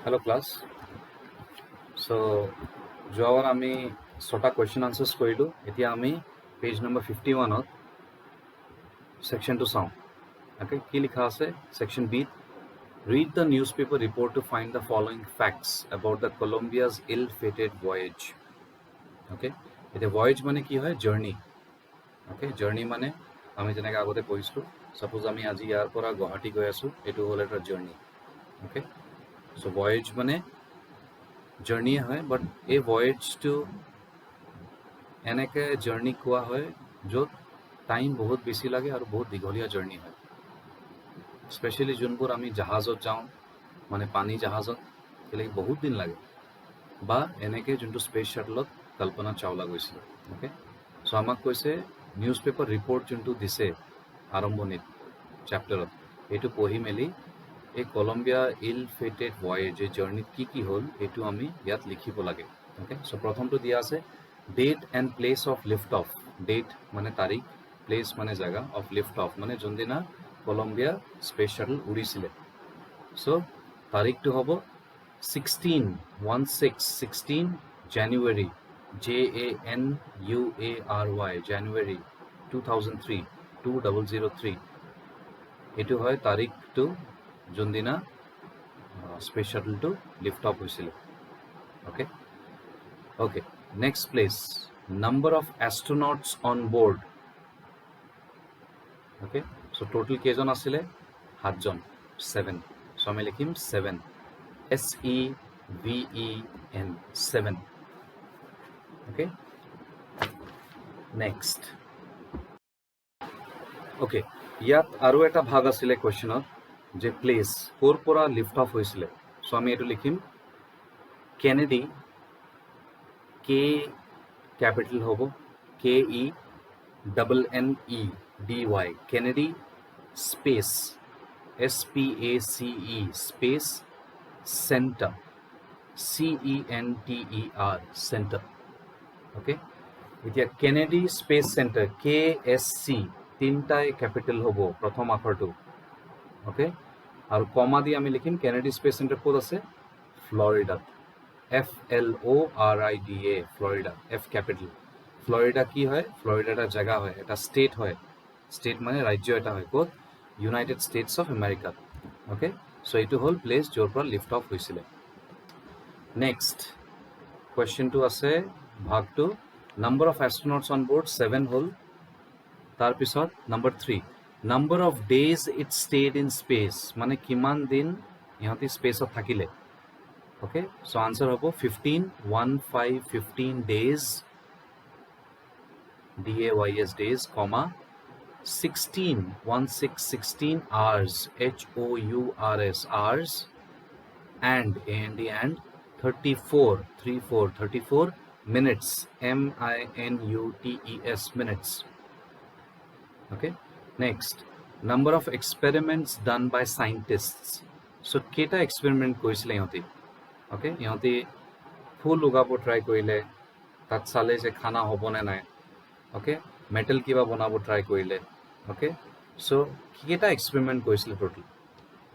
Hello class. So যোৱাবাৰ আমি 6টা question answers কৰিলো এতিয়া আমি page number 51 ত section 2 চাওঁ okay কি লিখা আছে section B read the newspaper report to find the following facts about the Colombia's ill-fated voyage okay এটা voyage মানে কি হয় journey okay journey মানে আমি যেনেকৈ আগতে কৈছিলো suppose আমি আজি ইয়াৰ পৰা গুৱাহাটী গৈ আছো এটো হ'ল এটা journey okay so voyage মানে জাৰ্নি হয় বাট এই ভয়েজটো এনেকৈ জাৰ্নি কোৱা হয় য'ত টাইম বহুত বেছি লাগে আৰু বহুত দীঘলীয়া জাৰ্নি হয় স্পেচিয়েলি যোনবোৰ আমি জাহাজত যাওঁ মানে পানী জাহাজত কেলে বহুত দিন লাগে বা এনেকৈ যোনটো স্পেচ শ্বাটলত কল্পনা চাওলা গৈছিল অ'কে চ' আমাক কৈছে নিউজ পেপাৰ ৰিপৰ্ট যোনটো দিছে আৰম্ভণিত চেপ্টাৰত এইটো পঢ়ি মেলি এই কলম্বিয়া ইল ফেটেড ভয়েজ এই জাৰ্নিত কি হ'ল এইটো আমি ইয়াত লিখিব লাগে ওকে চ' প্ৰথমটো দিয়া আছে date and place of lift off date মানে তাৰিখ প্লেচ মানে জেগা অফ লিফ্ট অফ মানে যোনদিনা কলম্বিয়া স্পেচ শ্বাটল উৰিছিলে চ' তাৰিখটো হ'ব 16 জানুৱাৰী JANUARY জানুৱাৰী 2003 2003 এইটো হয় তাৰিখটো যোনদিনা স্পেচ শ্বাটলটো লিফ্ট অফ হৈছিলে okay okay next place number of astronauts on board okay so' total কেইজন আছিলে 7জন 7 চ' আমি লিখিম 7 SEVEN 7 অ'কে নেক্সট অ'কে ইয়াত আৰু এটা ভাগ আছিলে কুৱেশ্যনত যে প্লেচ ক'ৰ পৰা লিফ্ট অফ হৈছিলে চ' আমি এইটো লিখিম কেনেডি কে ক্যাপিটেল হ'ব KENNEDY Kennedy space SPACE space centre CENTER centre okay এতিয়া কেনেডি স্পেচ চেণ্টাৰ KSC তিনিটাই কেপিটেল হ'ব প্ৰথম আখৰটো অ'কে আৰু কমা দি আমি লিখিম কেনেডি স্পেচ চেণ্টাৰ ক'ত আছে ফ্লৰিডাত FLORIDA Florida F capital Florida কি হয় ফ্লৰিডা এটা জেগা হয় এটা ষ্টেট হয় ষ্টেট মানে ৰাজ্য এটা হয় ক'ত ইউনাইটেড ষ্টেটছ অফ আমেৰিকাত অ'কে চ' এইটো হ'ল প্লেচ য'ৰ পৰা লিফ্ট অফ হৈছিলে নেক্সট কুৱেশ্যনটো আছে ভাগটো number of astronauts on board 7 হ'ল তাৰপিছত number 3 number of days it stayed in space মানে কিমান দিন ইহঁতি স্পেচত থাকিলে okay so answer hobo 15 days DAYS days comma 16 hours HOURS hours and 34 minutes MINUTES minutes okay next number of experiments done by scientists so keta experiment koisile ihote okay ইহঁতি ফুল উগাব try কৰিলে তাত চালে যে খানা হ'বনে নাই okay মেটেল কিবা বনাব ট্ৰাই কৰিলে okay চ' কেইটা এক্সপেৰিমেণ্ট কৰিছিলে টোটেল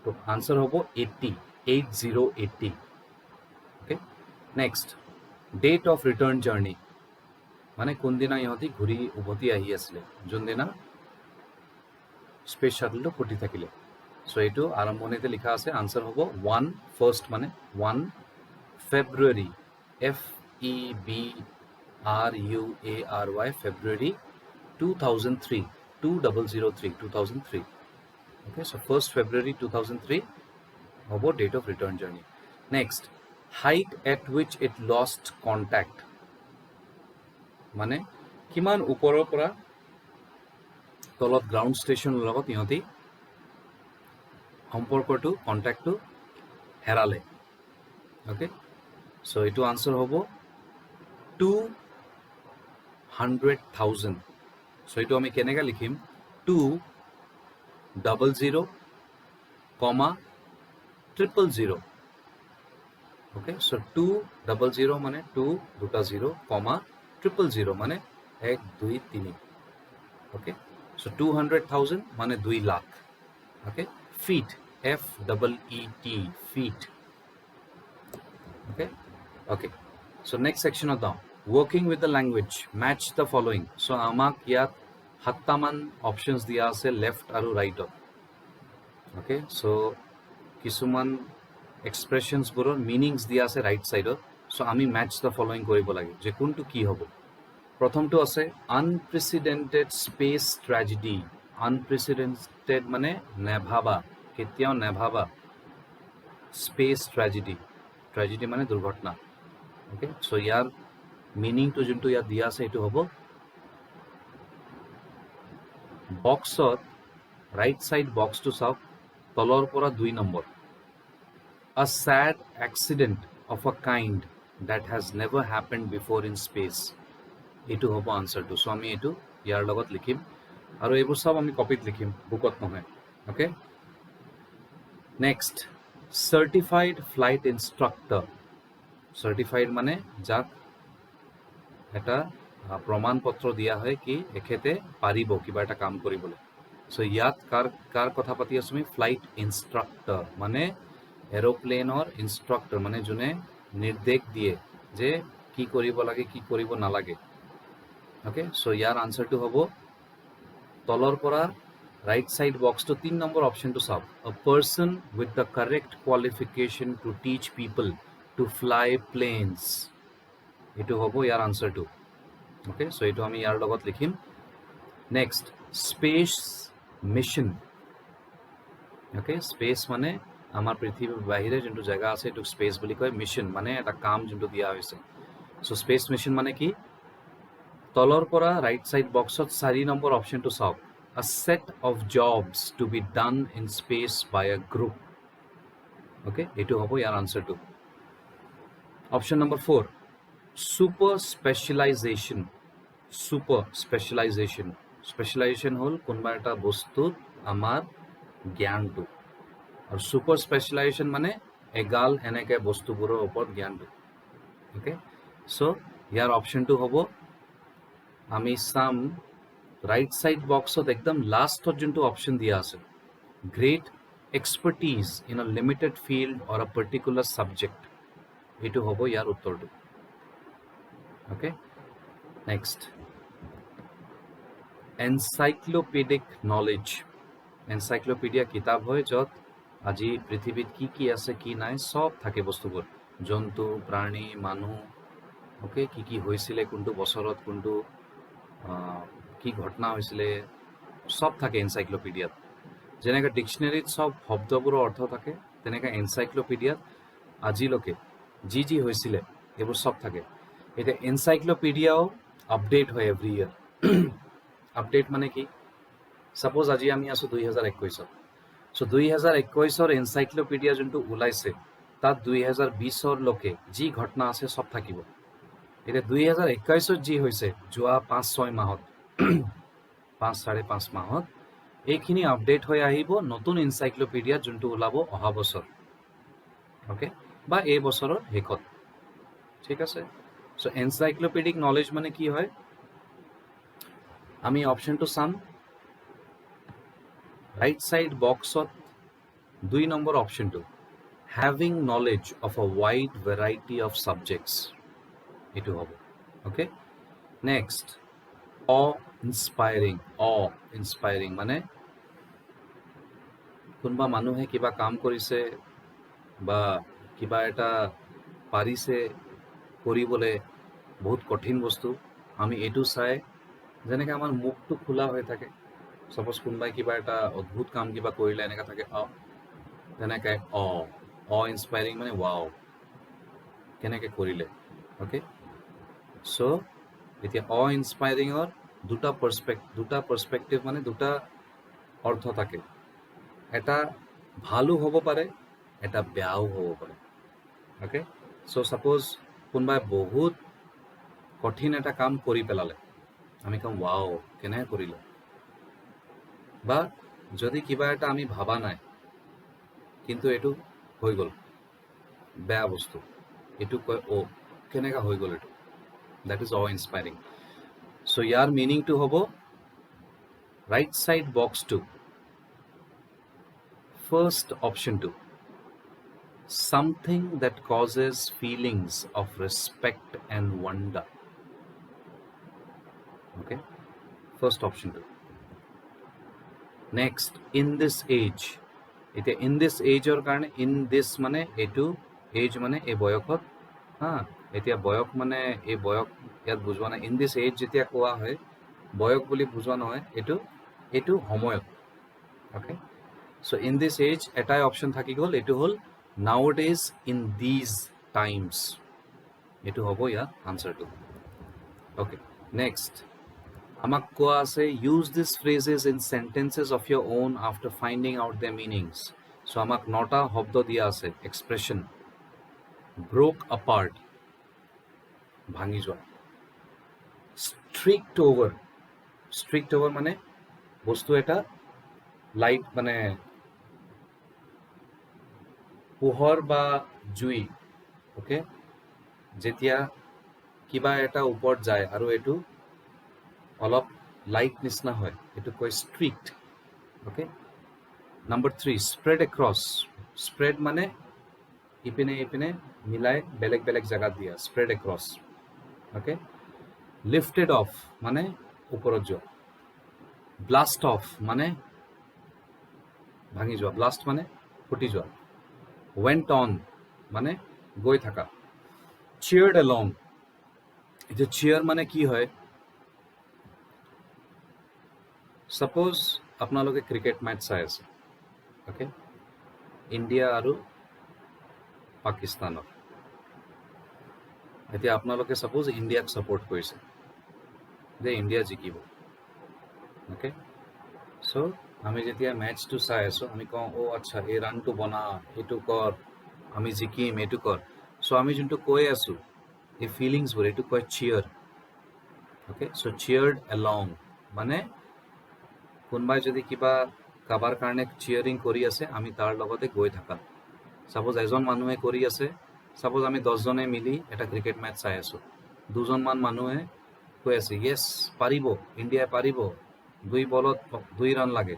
তো আনচাৰ হ'ব 80 okay next date of return journey মানে কোনদিনা ইহঁতি ঘূৰি উভতি আহি আছিলে যোনদিনা স্পেচ শ্বাটলটো ফুটি থাকিলে চ' এইটো আৰম্ভণিতে লিখা আছে আনচাৰ হ'ব 1 ফাৰ্ষ্ট মানে 1 February FEBRUARY February 2003 okay so 1st February 2003 about date of return journey next height at which it lost contact মানে কিমান ওপৰৰ পৰা তলত গ্ৰাউণ্ড ষ্টেচন লগত ইহঁতি সম্পৰ্কটো কণ্টেক্টটো হেৰালে okay so এইটো আনসাৰ হ'ব 200,000 so এইটো আমি কেনেকৈ লিখিম 200, 000 okay so 200 মানে 2 দুটা 0 000 মানে 1 2 3 okay so 200,000 মানে 2 lakh okay feet FEET feet Okay, okay. So next section of the working with the language, match the following. So আমাক ইয়াত 7টামান অপশনস দিয়া আছে লেফট আৰু ৰাইটত. Okay, so কিছুমান এক্সপ্ৰেছনছবোৰৰ মিনিংছ দিয়া আছে ৰাইট সাইডত. সো আমি ম্যাচ দ্য ফলোইং কৰিব লাগে যে কোনটো কি হ'ব. প্ৰথমটো আছে আনপ্ৰেসিডেন্টেড স্পেস ট্ৰেজেডি. আনপ্ৰেসিডেন্টেড মানে নেভাবা, কেতিয়াও নেভাবা. স্পেস ট্ৰেজেডি, ট্ৰেজেডি মানে দুৰ্ঘটনা. ওকে, সো ইয়াৰ মিনিংটো যোনটো ইয়াত দিয়া আছে এইটো হ'ব বক্সত ৰাইট সাইড বক্সটো চাওক, তলৰ পৰা 2 number. A sad accident of a kind that has never happened before in space. এইটো হ'ব আনসাৰটো. সো আমি এইটো ইয়াৰ লগত লিখিম আৰু এইবোৰ সব আমি কপিত লিখিম, বুকত নহয়. Okay, next certified flight instructor. Certified মানে যাক এটা প্ৰমাণপত্ৰ দিয়া হয় কি এখেতে পাৰিব কিবা এটা কাম কৰিবলৈ. সো ইয়াত কাৰ কথা পাতি আছো আমি? ফ্লাইট ইনস্ট্ৰাক্টৰ মানে এৰোপ্লেনৰ ইনস্ট্ৰাক্টৰ, মানে যোনে নিৰ্দেশ দিয়ে যে কি কৰিব লাগে কি কৰিব নালাগে. ওকে, সো ইয়াৰ আনসাৰটো হ'ব তলৰ পৰা ৰাইট সাইড বক্সটো 3 নম্বৰ অপশনটো চাওক. A person with the correct qualification to teach people to fly planes. এইটো হ'ব ইয়াৰ আনসাৰটো. ওকে, সো এইটো আমি ইয়াৰ লগত লিখিম. Next space mission. Okay, space মানে আমাৰ পৃথিৱীৰ বাহিৰে যোনটো জায়গা আছে এইটো স্পেস বুলি কয়. মিশন মানে এটা কাম যোনটো দিয়া হৈছে. সো স্পেস মিশন মানে কি? তলৰ পৰা ৰাইট সাইড বক্সত 4 নম্বৰ অপশনটো চাওক. A set of jobs to be done in space by a group. Okay, এইটো হ'ব ইয়াৰ আনসাৰটো. Option number 4 super specialization. super specialization, specialization হল কোনবা এটা বস্তুত আমাৰ জ্ঞানটো, আৰু super specialization মানে এগাল এনেকে বস্তুবোৰৰ ওপৰত জ্ঞানটো. ওকে, সো ইয়াৰ অপশনটো হ'ব আমি চাম রাইট সাইড বক্সত একদম লাস্টত যোনটো অপশন দিয়া আছে, great expertise in a limited field or a particular subject. এইটো হ'ব ইয়াৰ উত্তৰটো. Okay, next encyclopedic knowledge. Encyclopedia কিতাপ হয় য'ত আজি পৃথিৱীত কি কি আছে কি নাই সব থাকে বস্তুবোৰ, জন্তু প্ৰাণী মানুহ. ওকে, কি কি হৈছিলে কোনটো বছৰত কোনটো কি ঘটনা হৈছিলে সব থাকে এনসাইক্লোপিডিয়াত. যেনেকৈ ডিকশ্যনেৰীত সব শব্দবোৰৰ অৰ্থ থাকে, তেনেকৈ এনসাইক্লোপিডিয়াত আজিলৈকে যি যি হৈছিলে এইবোৰ সব থাকে. এতিয়া এনসাইক্লোপিডিয়াও আপডেট হয় এভৰি ইয়াৰ. আপডেট মানে কি? সাপোজ আজি আমি আছো 2021-ত. সো 2021-ৰ এনসাইক্লোপিডিয়া যোনটো ওলাইছে তাত 2020-ৰ লৈকে যি ঘটনা আছে সব থাকিব. এতিয়া 2021-ত যি হৈছে যোৱা 5-6 মাহত 5-5.5 মাহত এইখিনি আপডেট হৈ আহিব নতুন এনসাইক্লোপিডিয়া যোনটো ওলাব অহা বছৰ. ওকে, বা এই বছৰৰ শেষত. ঠিক আছে, সো এনসাইক্লোপিডিক নলেজ মানে কি হয়? আমি অপশনটো চাম রাইট সাইড বক্সত 2 নম্বৰ অপশনটো having knowledge of a wide variety of subjects. এইটো হ'ব. Okay, next an inspiring. An inspiring মানে কোনোবা মানুহে কিবা কাম কৰিছে বা কিবা এটা পাৰিছে কৰিবলৈ, বহুত কঠিন বস্তু, আমি এইটো চাই যেনেকৈ আমাৰ মুখটো খোলা হৈ থাকে. সাপোজ কোনোবাই কিবা এটা অদ্ভুত কাম কিবা কৰিলে এনেকৈ থাকে তেনেকৈ অ ইনস্পায়াৰিং মানে ৱাও কেনেকৈ কৰিলে. ওকে, সো এতিয়া অ ইনস্পায়াৰিঙৰ দুটা পাৰ্সপেক্টিভ মানে দুটা অৰ্থ থাকে. এটা ভালো হ'ব পাৰে, এটা বেয়াও হ'ব পাৰে. ওকে, সো সাপোজ কোনোবাই বহুত কঠিন এটা কাম কৰি পেলালে, আমি কম ৱাও কেনেকৈ কৰিলে. বা যদি কিবা এটা আমি ভাবা নাই কিন্তু এইটো হৈ গ'ল বেয়া বস্তু, এইটো কয় কেনেকৈ হৈ গ'ল এইটো. That is an inspiring. So ইয়াৰ মিনিংটো হ'ব ৰাইট সাইড বক্সটো ফাৰ্ষ্ট অপশনটো something that causes feelings of respect and wonder. Okay, first option. Next, in this age. এতিয়া in this ageৰ কাৰণে in this মানে এইটো, age মানে এই বয়সত, হা। এতিয়া বয়স মানে এই বয়স ইয়াত বুজোৱা নাই। in this age যেতিয়া কোৱা হয়, বয়স বুলি বুজোৱা নহয়, এইটো সময়ত। Okay, so' in this age এটাই অপশ্যন থাকি গ'ল, এইটো হ'ল nowadays in these times। এইটো হ'ব ইয়াত আনচাৰটো। অ'কে, নেক্সট আমাক কোৱা আছে use this phrases in sentences of your own after finding out the meanings. So' আমাক 9টা শব্দ দিয়া আছে। এক্সপ্ৰেশ্যন, ব্ৰোক আপাৰ্ট, ভাঙি যোৱা। ষ্ট্ৰিক্ট অভাৰ মানে বস্তু এটা লাইট মানে পোহৰ বা জুই। অ'কে, যেতিয়া কিবা এটা ওপৰত যায় আৰু এইটো অলপ লাইট নিচিনা হয়, এইটো কয় strict. Okay, number 3 spread across. Spread মানে ইপিনে মিলাই বেলেগ বেলেগ জেগাত দিয়া, spread across. Okay, lifted of মানে ওপৰত যোৱা। ব্লাষ্ট অফ মানে ভাঙি যোৱা, ব্লাষ্ট মানে ফুটি যোৱা। ৱেণ্ট অন মানে গৈ থকা। চিয়াৰ্ড এলং। এতিয়া চিয়াৰ মানে কি হয়, ছাপ'জ আপোনালোকে ক্ৰিকেট মেচ চাই আছে। অ'কে, ইণ্ডিয়া আৰু পাকিস্তানৰ। এতিয়া আপোনালোকে ছাপ'জ ইণ্ডিয়াক ছাপোৰ্ট কৰিছে যে ইণ্ডিয়া জিকিব। অ'কে, চ' আমি যেতিয়া মেচটো চাই আছোঁ, আমি কওঁ অ' আচ্ছা এই ৰানটো বনা, এইটো কৰ, আমি জিকিম, এইটো কৰ। চ' আমি যোনটো কৈ আছোঁ এই ফিলিংছবোৰ, এইটো কয় চিয়াৰ। অ'কে, চ' চিয়াৰ্ড এলং মানে কোনোবাই যদি কিবা কাৰোবাৰ কাৰণে চিয়াৰিং কৰি আছে, আমি তাৰ লগতে গৈ থাকা। ছাপ'জ এজন মানুহে কৰি আছে, ছাপ'জ আমি 10জনে মিলি এটা ক্ৰিকেট মেচ চাই আছোঁ, 2জনমান মানুহে কৈ আছে য়েছ পাৰিব, ইণ্ডিয়াই পাৰিব, 2 বলত 2 ৰান লাগে।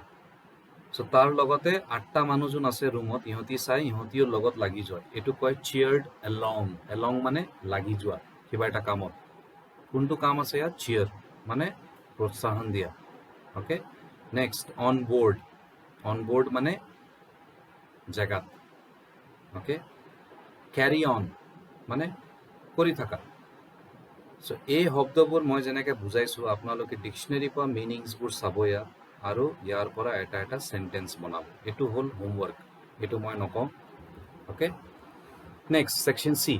চ' তাৰ লগতে 8টা মানুহ যোন আছে ৰুমত, ইহঁতি চাই ইহঁতিও লগত লাগি যায়। এইটো কয় চিয়াৰ্ড এলং। এলং মানে লাগি যোৱা কিবা এটা কামত। কোনটো কাম আছে ইয়াত? চিয়াৰ মানে প্ৰোৎসাহন দিয়া। Okay, next on board. On board মানে জেগাত। অ'কে, কেৰি অন মানে কৰি থাকা। চ' এই শব্দবোৰ মই যেনেকৈ বুজাইছোঁ, আপোনালোকে ডিক্সনেৰীৰ পৰা মিনিংছবোৰ চাব ইয়াত আৰু ইয়াৰ পৰা এটা এটা চেণ্টেন্স বনাব। এইটো হ'ল হোমৱৰ্ক, এইটো মই নকওঁ। Okay, next section C.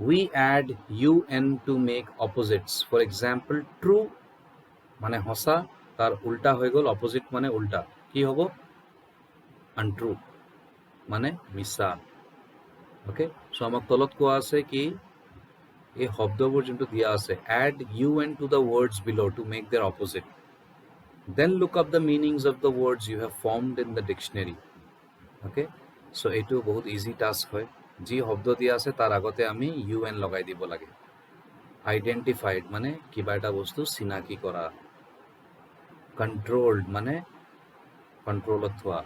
We add UN to make opposites. For example true মানে সঁচা, তাৰ উল্টা হৈ গ'ল অপজিট মানে উল্টা। কি হ'ব? আনট্ৰু মানে মিছা। অ'কে, চ' আমাক তলত কোৱা আছে কি এই শব্দবোৰ যোনটো দিয়া আছে, add UN to the words below' to make their opposite. Then look up the meanings of the words you have formed in the dictionary. Okay, so' এইটো বহুত ইজি টাস্ক হয়। যি শব্দ দিয়া আছে তাৰ আগতে আমি UN লগাই দিব লাগে। আইডেণ্টিফাইড মানে কিবা এটা বস্তু চিনাকি কৰা। কণ্ট্ৰলড মানে কণ্ট্ৰলত থোৱা।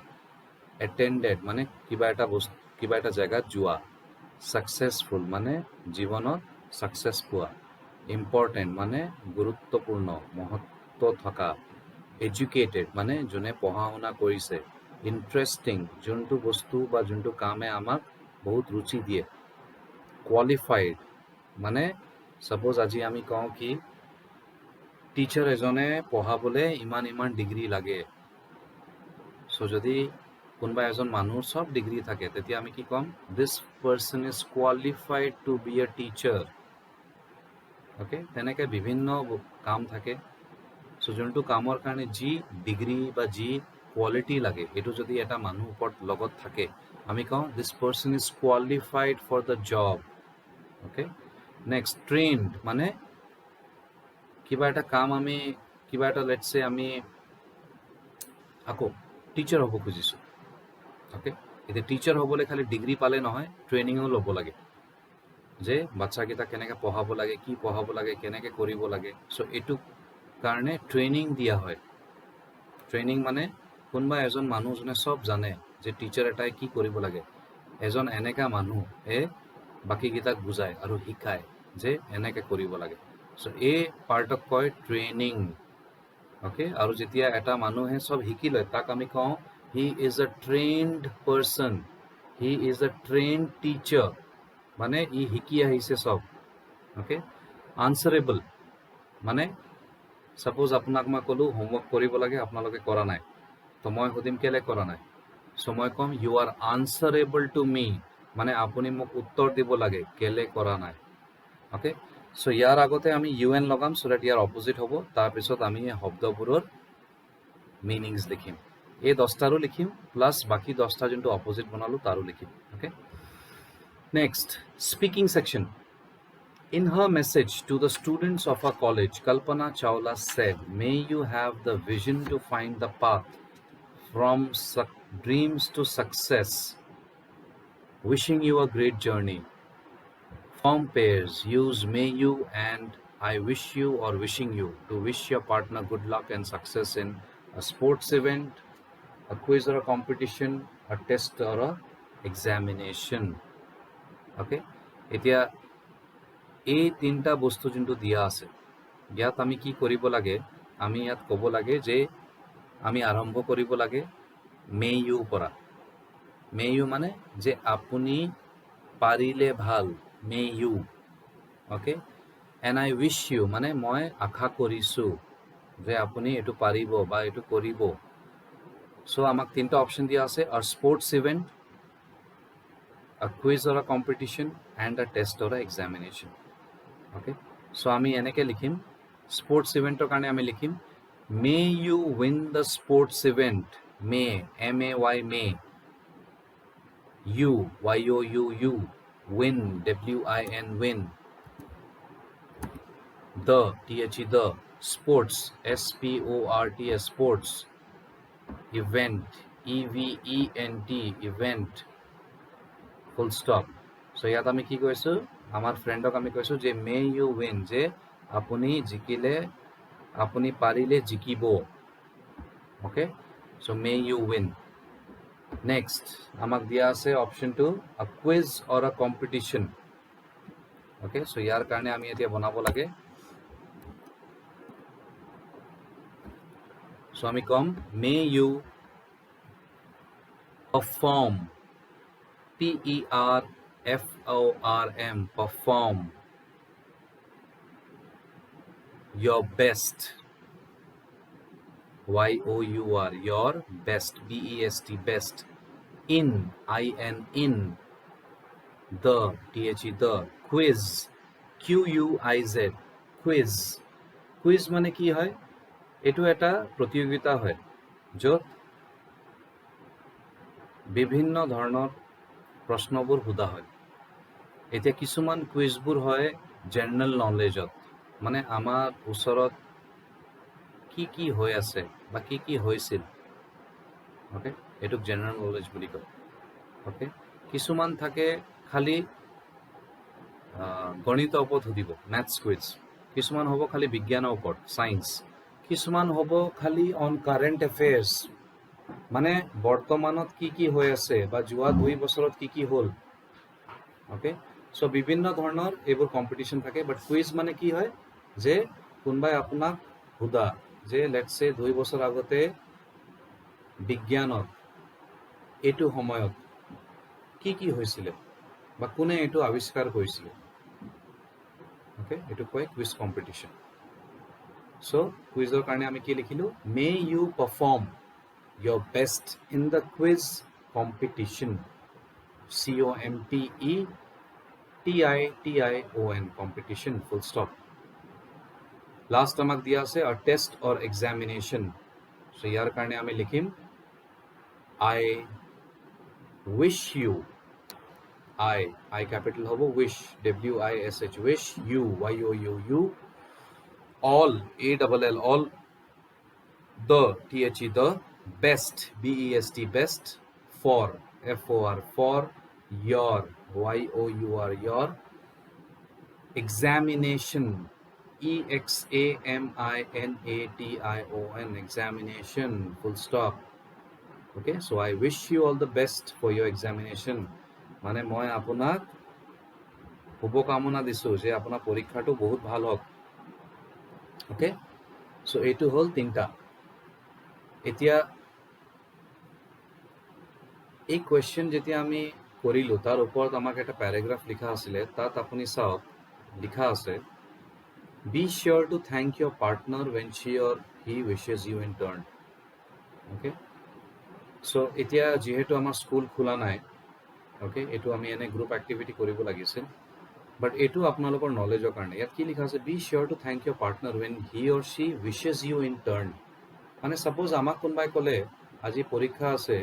এটেণ্ডেড মানে কিবা এটা জেগাত যোৱা। ছাকচেছফুল মানে জীৱনত ছাকচেছ পোৱা। ইম্পৰ্টেণ্ট মানে গুৰুত্বপূৰ্ণ, মহত্ব থকা। এডুকেটেড মানে যোনে পঢ়া শুনা কৰিছে। ইণ্টাৰেষ্টিং যোনটো বস্তু বা যোনটো কামে আমাক বহুত ৰুচি দিয়ে। কোৱালিফাইড মানে ছাপ'জ আজি আমি কওঁ কি টিচাৰ এজনে পঢ়াবলৈ ইমান ডিগ্ৰী লাগে। চ' যদি কোনোবা এজন মানুহৰ চব ডিগ্ৰী থাকে, তেতিয়া আমি কি ক'ম? This person is qualified to be a teacher. Okay, তেনেকৈ বিভিন্ন কাম থাকে। চ' যোনটো কামৰ কাৰণে যি ডিগ্ৰী বা যি কোৱালিটি লাগে, এইটো যদি এটা মানুহ ওপৰত লগত থাকে, আমি কওঁ this person is qualified for the job. Okay, next trained মানে কিবা এটা কাম আমি কিবা এটা লেটছে আমি আকৌ টিচাৰ হ'ব খুজিছোঁ। অ'কে, এতিয়া টিচাৰ হ'বলৈ খালি ডিগ্ৰী পালে নহয়, ট্ৰেইনিঙো ল'ব লাগে যে বাচ্চাকেইটা কেনেকৈ পঢ়াব লাগে, কি পঢ়াব লাগে, কেনেকৈ কৰিব লাগে। চ' এইটো কাৰণে ট্ৰেইনিং দিয়া হয়। ট্ৰেইনিং মানে কোনোবা এজন মানুহ যোনে চব জানে যে টিচাৰ এটাই কি কৰিব লাগে, এজন এনেকা মানুহ বাকীকেইটাক বুজায় আৰু শিকায় যে এনেকৈ কৰিব লাগে। চ' এই পাৰ্টক কয় ট্ৰেইনিং। অ'কে, আৰু যেতিয়া এটা মানুহে চব শিকি লয় তাক আমি কওঁ he is a trained person, he is a trained teacher, মানে ই শিকি আহিছে চব। অ'কে, আনচাৰেবল মানে ছাপোজ আপোনাক মই ক'লোঁ হোমৱৰ্ক কৰিব লাগে, আপোনালোকে কৰা নাই, তো মই সুধিম কেলৈ কৰা নাই, চ' মই ক'ম ইউ আৰ আনচাৰেবল টু মি, মানে আপুনি মোক উত্তৰ দিব লাগে কেলৈ কৰা নাই। অ'কে, চ' ইয়াৰ আগতে আমি ইউ এন লগাম চ' ডেট ইয়াৰ অপজিট হ'ব, তাৰপিছত আমি এই শব্দবোৰৰ মিনিংছ লিখিম। এই 10টাৰো লিখিম প্লাছ বাকী 10টা যোনটো অপজিট বনালোঁ তাৰো লিখিম। Okay, next speaking section. In her message to the students of her college, Kalpana Chawla said, "May you have the vision to find the path from dreams to success. Wishing you a great journey." Form pairs. Use may you and I wish you or wishing you to wish your partner good luck and success in a sports event, a quiz or a competition, a test or a examination. Okay? এতিয়া এই তিনিটা বস্তু যোনটো দিয়া আছে, ইয়াত আমি কি কৰিব লাগে, আমি ইয়াত ক'ব লাগে যে আমি আৰম্ভ কৰিব লাগে মে ইউ পৰা। মে ইউ মানে যে আপুনি পাৰিলে ভাল, may you. Okay, and I wish you মানে মই আশা কৰিছোঁ যে আপুনি এইটো পাৰিব বা এইটো কৰিব। চ' আমাক তিনিটা অপশ্যন দিয়া আছে, R sports event, a quiz or a competition, and a test or a examination. Okay, so আমি এনেকৈ লিখিম, স্পৰ্টছ ইভেণ্টৰ কাৰণে আমি লিখিম may you win the sports event, may MAY may, you YOU win WIN win, the the sports SPORT sports, event EVENT event, full stop. চ' ইয়াত আমি কি কৈছোঁ, আমাৰ ফ্ৰেণ্ডক আমি কৈছোঁ যে মে ইউ উইন, যে আপুনি জিকিলে, আপুনি পাৰিলে জিকিব। Okay, so' May you win. Next আমাক দিয়া আছে অপশ্যনটো আ কুইজ অৰ আ কম্পিটিশ্যন। অ'কে, চ' ইয়াৰ কাৰণে আমি এতিয়া বনাব লাগে, চ' আমি ক'ম মে you perform, PERFORM, perform your best, YOUR, your best, BEST, best, in in the the quiz, QUIZ, quiz। Quiz মানে কি হয়, এইটো এটা প্ৰতিযোগিতা হয় য'ত বিভিন্ন ধৰণৰ প্ৰশ্নবোৰ সোধা হয়। এতিয়া কিছুমান কুইজবোৰ হয় জেনেৰেল নলেজত, মানে আমাৰ ওচৰত কি কি হৈ আছে বা কি কি হৈছিল। অ'কে, এইটোক জেনেৰেল নলেজ বুলি কয়। অ'কে, কিছুমান থাকে খালি গণিতৰ ওপৰত সুধিব, মেথছ কুইজ। কিছুমান হ'ব খালি বিজ্ঞানৰ ওপৰত, ছায়েন্স। কিছুমান হ'ব খালি অন কাৰেণ্ট এফেয়াৰ্ছ, মানে বৰ্তমানত কি কি হৈ আছে বা যোৱা 2 বছৰত কি কি হ'ল। অ'কে, চ' বিভিন্ন ধৰণৰ এইবোৰ কম্পিটিশ্যন থাকে। বাট কুইজ মানে কি হয়, যে কোনোবাই আপোনাক সোধা যে লেটছ চে 2 বছৰ আগতে বিজ্ঞানত এইটো সময়ত কি কি হৈছিলে বা কোনে এইটো আৱিষ্কাৰ কৰিছিলে। অ'কে, এইটো কয় কুইজ কম্পিটিশ্যন। চ' কুইজৰ কাৰণে আমি কি লিখিলোঁ, may you perform your best in the quiz competition, COMPETITION, competition, full stop. Last আমাক দিয়া আছে a test or examination, so ইয়াৰ কাৰণে আমি লিখিম I wish you, I capital হ'ব, wish WISH, wish you YOUU, all ALL, all the the best BEST, best, for FOR, for your YOUR, your examination EXAMINATION, examination, full stop. Okay, so I wish you all the best for your examination. মানে মই আপোনাক শুভকামনা দিছোঁ যে আপোনাৰ পৰীক্ষাটো বহুত ভাল হওক। ওকে, চ' এইটো হ'ল 3টা। এতিয়া এই কুৱেশ্যন যেতিয়া আমি কৰিলোঁ তাৰ ওপৰত আমাক এটা পেৰাগ্ৰাফ লিখা আছিলে, তাত আপুনি চাওক লিখা আছে, be sure to thank your partner when she or he wishes you in turn. Okay, so' এতিয়া যিহেতু আমাৰ স্কুল খোলা নাই, অ'কে, এইটো আমি এনে গ্ৰুপ এক্টিভিটি কৰিব লাগিছিল, বাট এইটো আপোনালোকৰ নলেজৰ কাৰণে। ইয়াত কি লিখা আছে, be sure to thank your partner when he or she wishes you in turn. মানে ছাপ'জ আমাক কোনোবাই ক'লে আজি পৰীক্ষা আছে,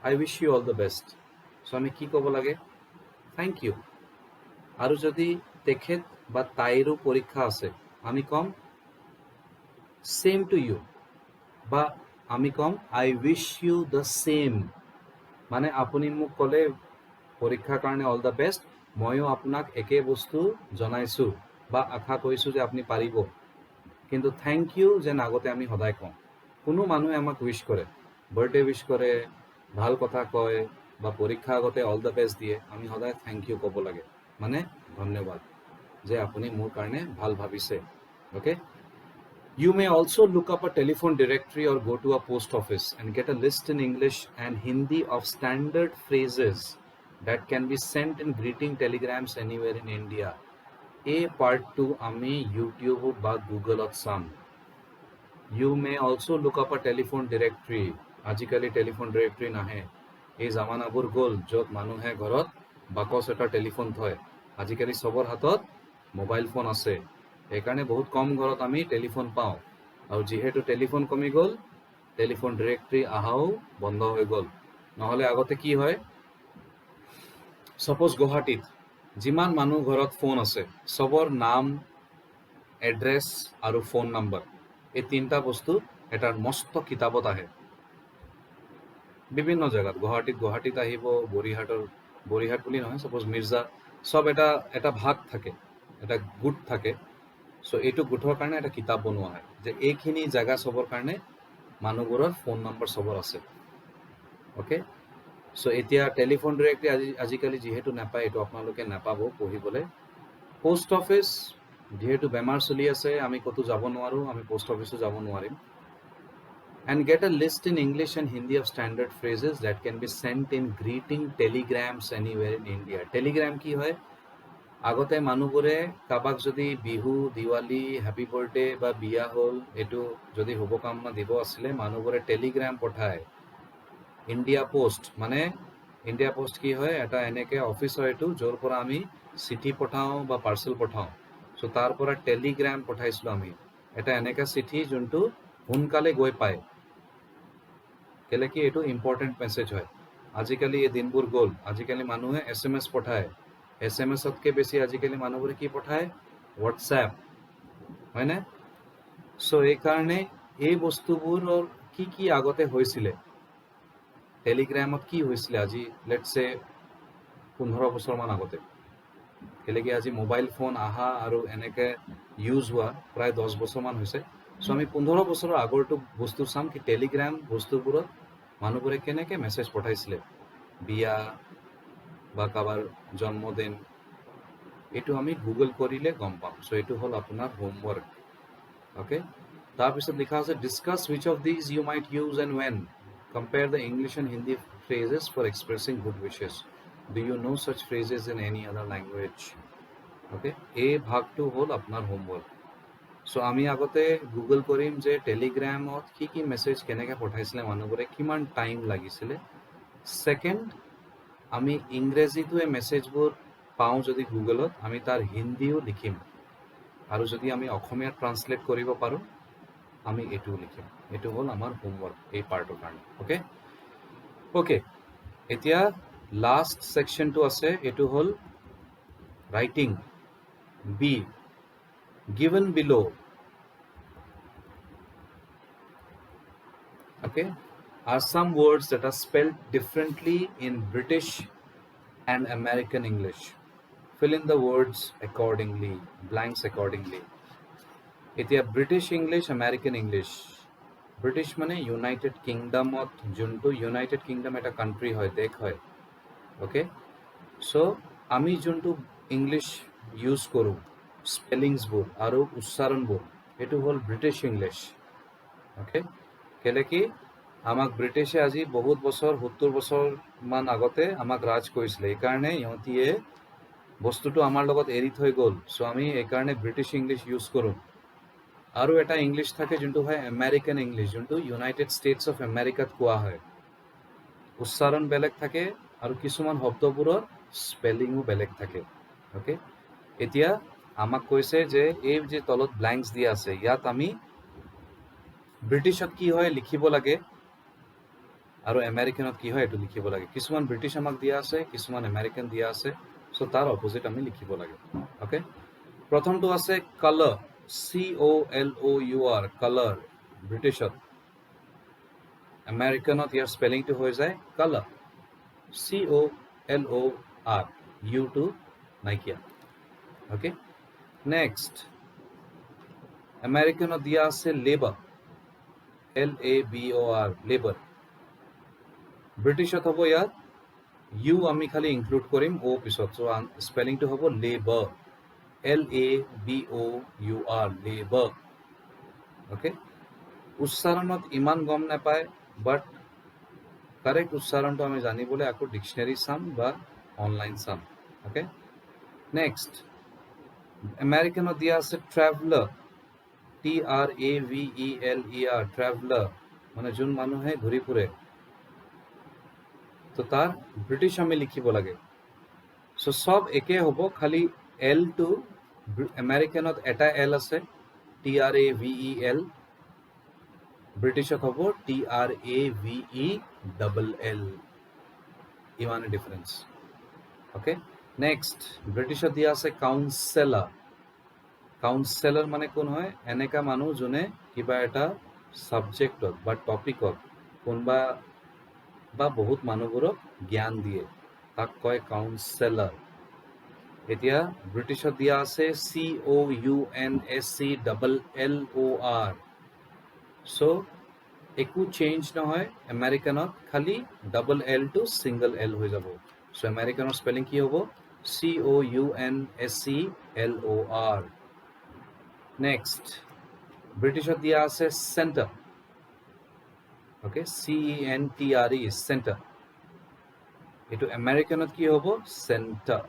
I wish you all the best, so' আমি কি ক'ব লাগে, থেংক ইউ। আৰু যদি তেখেত বা তাইৰো পৰীক্ষা আছে, আমি ক'ম চেম টু ইউ, বা আমি ক'ম আই উইচ ইউ দ্য চেম। মানে আপুনি মোক ক'লে পৰীক্ষাৰ কাৰণে অল দ্য বেষ্ট, ময়ো আপোনাক একে বস্তু জনাইছোঁ বা আশা কৰিছোঁ যে আপুনি পাৰিব। কিন্তু থেংক ইউ যেন আগতে আমি সদায় কওঁ। কোনো মানুহে আমাক উইচ কৰে, বাৰ্থডে উইচ কৰে, ভাল কথা কয় বা পৰীক্ষা আগতে অল দ্য বেষ্ট দিয়ে, আমি সদায় থেংক ইউ ক'ব লাগে, মানে ধন্যবাদ যে আপুনি মোৰ কাৰণে ভাল ভাবিছে। Okay, you may also look up a telephone directory or go to a post office and get a list in English and Hindi of standard phrases that can be sent in greeting telegrams anywhere in India. এই পাৰ্টটো আমি YouTube বা গুগলত চাম। You may also' look up আ telephone directory. আজিকালি telephone directory নাহে, এই জামানাবোৰ গ'ল য'ত মানুহে ঘৰত বাকচ এটা টেলিফোন থয়। আজিকালি চবৰ হাতত মোবাইল ফোন আছে, সেইকাৰণে বহুত কম ঘৰত আমি টেলিফোন পাওঁ। আৰু যিহেতু টেলিফোন কমি গ'ল, টেলিফোন ডিৰেক্টৰী অহাও বন্ধ হৈ গ'ল। নহ'লে আগতে কি হয়, ছাপ'জ গুৱাহাটীত যিমান মানুহ ঘৰত ফোন আছে, চবৰ নাম, এড্ৰেছ আৰু ফোন নাম্বাৰ, এই 3টা বস্তু এটা মস্ত কিতাপত আহে। বিভিন্ন জেগাত, গুৱাহাটীত আহিব, বৰিহাট বুলি নহয়, ছাপ'জ মিৰ্জা, চব এটা ভাগ থাকে, এটা গোট থাকে। চ' এইটো গোটৰ কাৰণে এটা কিতাপ বনোৱা হয় যে এইখিনি জেগা চবৰ কাৰণে মানুহবোৰৰ ফোন নম্বৰ চবৰ আছে। অ'কে, চ' এতিয়া টেলিফোন ডিৰেক্টৰী আজিকালি যিহেতু নাপায়, এইটো আপোনালোকে নাপাব পঢ়িবলৈ। পোষ্ট অফিচ, যিহেতু বেমাৰ চলি আছে, আমি ক'তো যাব নোৱাৰোঁ, আমি পোষ্ট অফিচো যাব নোৱাৰিম। and get a list in English and Hindi of standard phrases that can be sent in greeting telegrams anywhere in India. Telegram কি হয়, আগতে মানুহবোৰে কাৰোবাক যদি বিহু, দিৱালী, হেপী বাৰ্থডে বা বিয়া হ'ল, এইটো যদি শুভকামনা দিব আছিলে, মানুহবোৰে টেলিগ্ৰাম পঠায়। ইণ্ডিয়া পোষ্ট, মানে ইণ্ডিয়া পোষ্ট কি হয়, এটা এনেকৈ অফিচ হয় এইটো, য'ৰ পৰা আমি চিঠি পঠাওঁ বা পাৰ্চেল পঠাওঁ। চ' তাৰ পৰা টেলিগ্ৰাম পঠাইছিলোঁ আমি, এটা এনেকুৱা চিঠি যোনটো সোনকালে গৈ পায়, কেলে কি এইটো ইম্পৰ্টেণ্ট মেছেজ হয়। আজিকালি এই দিনবোৰ গ'ল, আজিকালি মানুহে SMS পঠায়, SMSতকৈ বেছি আজিকালি মানুহবোৰে কি পঠায়, হোৱাটছএপ, হয়নে? চ' এইকাৰণে এই বস্তুবোৰৰ কি আগতে হৈছিলে, টেলিগ্ৰামত কি হৈছিলে আজি লেটছে 15 বছৰমান আগতে, কেলে কি আজি মোবাইল ফোন আহা আৰু এনেকৈ ইউজ হোৱা প্ৰায় 10 বছৰমান হৈছে। চ' আমি 15 বছৰৰ আগৰটো বস্তু চাম কি টেলিগ্ৰাম বস্তুবোৰত মানুহবোৰে কেনেকৈ মেছেজ পঠাইছিলে, বিয়া বা কাৰোবাৰ জন্মদিন, এইটো আমি গুগল কৰিলে গম পাম। চ' এইটো হ'ল আপোনাৰ হোমৱৰ্ক। অ'কে, তাৰপিছত লিখা আছে, discuss which of these you might use and when. Compare the English and Hindi phrases for expressing good wishes. Do you know such phrases in any other language? Okay, এই ভাগটো হ'ল আপোনাৰ homework. চ' আমি আগতে Google কৰিম যে টেলিগ্ৰামত কি message কেনেকৈ পঠাইছিলে মানুহবোৰে, কিমান টাইম লাগিছিলে। ছেকেণ্ড, আমি ইংৰাজীটোৱে মেছেজবোৰ পাওঁ যদি গুগলত, আমি তাৰ হিন্দীও লিখিম, আৰু যদি আমি অসমীয়াত ট্ৰান্সলেট কৰিব পাৰোঁ, আমি এইটোও লিখিম। এইটো হ'ল আমাৰ হোমৱৰ্ক এই পাৰ্টৰ কাৰণে। অ'কে, এতিয়া লাষ্ট ছেকশ্যনটো আছে, এইটো হ'ল writing. B, given below, okay, are some words that are spelled differently in British and American English. Fill in the words accordingly, blanks accordingly. এতিয়া British English, American English. British মানে United কিংডমত, যোনটো United kingdom এটা country হয়, দেশ হয়। Okay, so আমি যোনটো English use কৰোঁ স্পেলিংছবোৰ আৰু উচ্চাৰণবোৰ এইটো হ'ল ব্ৰিটিছ ইংলিছ অ'কে কেলে কি আমাক ব্ৰিটিছে আজি বহুত বছৰ 70 বছৰমান আগতে আমাক ৰাজ কৰিছিলে এইকাৰণে ইহঁতিয়ে বস্তুটো আমাৰ লগত এৰি থৈ গ'ল চ' আমি এইকাৰণে ব্ৰিটিছ ইংলিছ ইউজ কৰোঁ আৰু এটা ইংলিছ থাকে যোনটো হয় আমেৰিকান ইংলিছ যোনটো ইউনাইটেড ষ্টেটছ অফ আমেৰিকাত কোৱা হয় উচ্চাৰণ বেলেগ থাকে আৰু কিছুমান শব্দবোৰৰ স্পেলিঙো বেলেগ থাকে অ'কে এতিয়া আমাক কৈছে যে এই যে তলত ব্লেংকছ দিয়া আছে ইয়াত আমি ব্ৰিটিছত কি হয় লিখিব লাগে আৰু আমেৰিকানত কি হয় এইটো লিখিব লাগে কিছুমান ব্ৰিটিছ আমাক দিয়া আছে কিছুমান আমেৰিকান দিয়া আছে চ' তাৰ অপজিট আমি লিখিব লাগে অ'কে প্ৰথমটো আছে কালাৰ COLOUR কালাৰ ব্ৰিটিছত আমেৰিকানত ইয়াৰ স্পেলিংটো হৈ যায় কালাৰ COLOR ইউটো নাইকিয়া অ'কে নেক্সট আমেৰিকানত দিয়া আছে লেবাৰ LABOR লেবাৰ ব্ৰিটিছত হ'ব ইয়াত ইউ আমি খালি ইনক্লুড কৰিম অ' পিছত চ' স্পেলিংটো হ'ব লেবাৰ LABOUR লেবাৰ অ'কে উচ্চাৰণত ইমান গম নাপায় বাট কাৰেক্ট উচ্চাৰণটো আমি জানিবলৈ আকৌ ডিকশ্যনেৰী চাম বা অনলাইন চাম অ'কে নেক্সট আমেৰিকানত দিয়া আছে ট্ৰেভেলাৰ TRAVELER ট্ৰেভেলাৰ মানে যোন মানুহে ঘূৰি ফুৰে তো তাৰ ব্ৰিটিছ আমি লিখিব লাগে চ' চব একে হ'ব খালি এলটো আমেৰিকানত এটা এল আছে TRAVEL ব্ৰিটিছত হ'ব TRAVELL ইমানে ডিফাৰেঞ্চ অ'কে নেক্সট ব্ৰিটিছত দিয়া আছে কাউন্সেলাৰ মানে কোন হয় এনেকা মানুহ যোনে কিবা এটা ছাবজেক্টত বা টপিকত কোনোবা বা বহুত মানুহবোৰক জ্ঞান দিয়ে তাক কয় কাউন্সেলাৰ এতিয়া ব্ৰিটিছত দিয়া আছে COUNSELLOR চ' একো চেঞ্জ নহয় আমেৰিকানত খালি double L to single L হৈ যাব চ' আমেৰিকানৰ স্পেলিং কি হ'ব COUNSELLOR নেক্সট ব্ৰিটিছত দিয়া আছে চেণ্টাৰ অ'কে CENTRE চেণ্টাৰ এইটো আমেৰিকানত কি হ'ব চেণ্টাৰ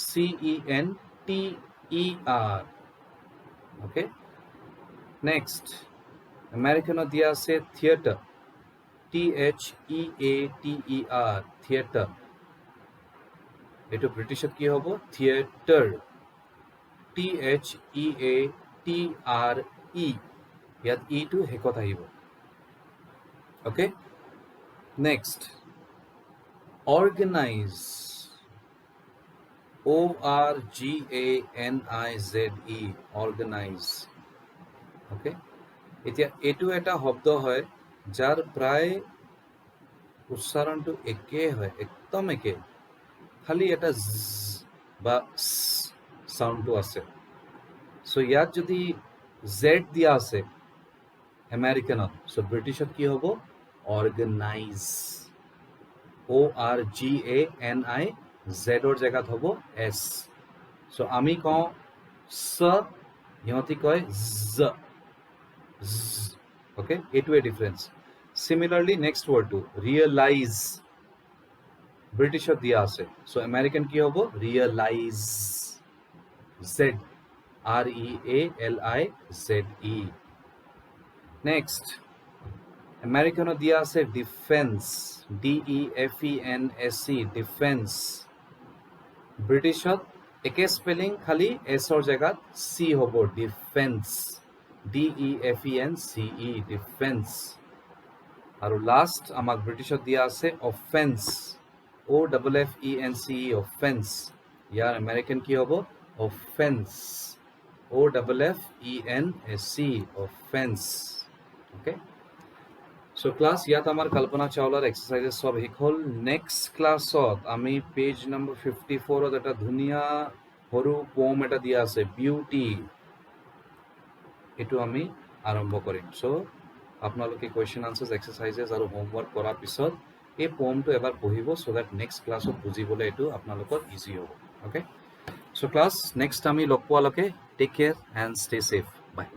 CENTER অ'কে নেক্সট আমেৰিকানত দিয়া আছে থিয়েটাৰ THEATER থিয়েটাৰ এইটো ব্ৰিটিছত কি হ'ব থিয়েটাৰ THEATRE ইয়াত ইটো শেষত আহিব okay next organize ORGANIZE organize okay এতিয়া এইটো এটা শব্দ হয় যাৰ প্ৰায় উচ্চাৰণটো একে হয় একদম একে খালি এটা জ বা চাউণ্ডটো আছে চ' ইয়াত যদি জেড দিয়া আছে আমেৰিকানত চ' ব্ৰিটিছত কি হ'ব অৰ্গেনাইজ ORGANIZ জেগাত হ'ব S চ' আমি কওঁ চ সিহঁতি কয় জ অ'কে এইটোৱে ডিফাৰেঞ্চ চিমিলাৰলি নেক্সট ৱৰ্ডটো ৰিয়েলাইজ ব্ৰিটিছত দিয়া আছে চ' আমেৰিকান কি হ'ব ৰিয়েলাইজ ZREALIZE নেক্সট আমেৰিকানত দিয়া আছে ডিফেন্স DEFENSE ডিফেন্স ব্ৰিটিছত একে স্পেলিং খালি এছৰ জেগাত চি হ'ব ডিফেন্স DEFENCE ডিফেন্স আৰু লাষ্ট আমাক ব্ৰিটিছত দিয়া আছে অফেন্স OFFENCE অফেন্স ইয়াৰ আমেৰিকান কি হ'ব offence OFFENCE offence okay so' class ইয়াত আমাৰ কল্পনা চাওলাৰ এক্সাৰচাইজেছ চব শেষ হ'ল নেক্সট ক্লাছত আমি পেজ নম্বৰ 54ত এটা ধুনীয়া সৰু প'ম এটা দিয়া আছে বিউটি এইটো আমি আৰম্ভ কৰিম চ' আপোনালোকে কুৱেশ্যন আনচাৰ্ছ এক্সাৰচাইজেছ আৰু হোমৱৰ্ক কৰাৰ পিছত এই পমটো এবাৰ পঢ়িব চ' দেট নেক্সট ক্লাছত বুজিবলৈ এইটো আপোনালোকৰ ইজি হ'ব অ'কে চ' ক্লাছ নেক্সট আমি লগ পোৱালৈকে take care and stay safe by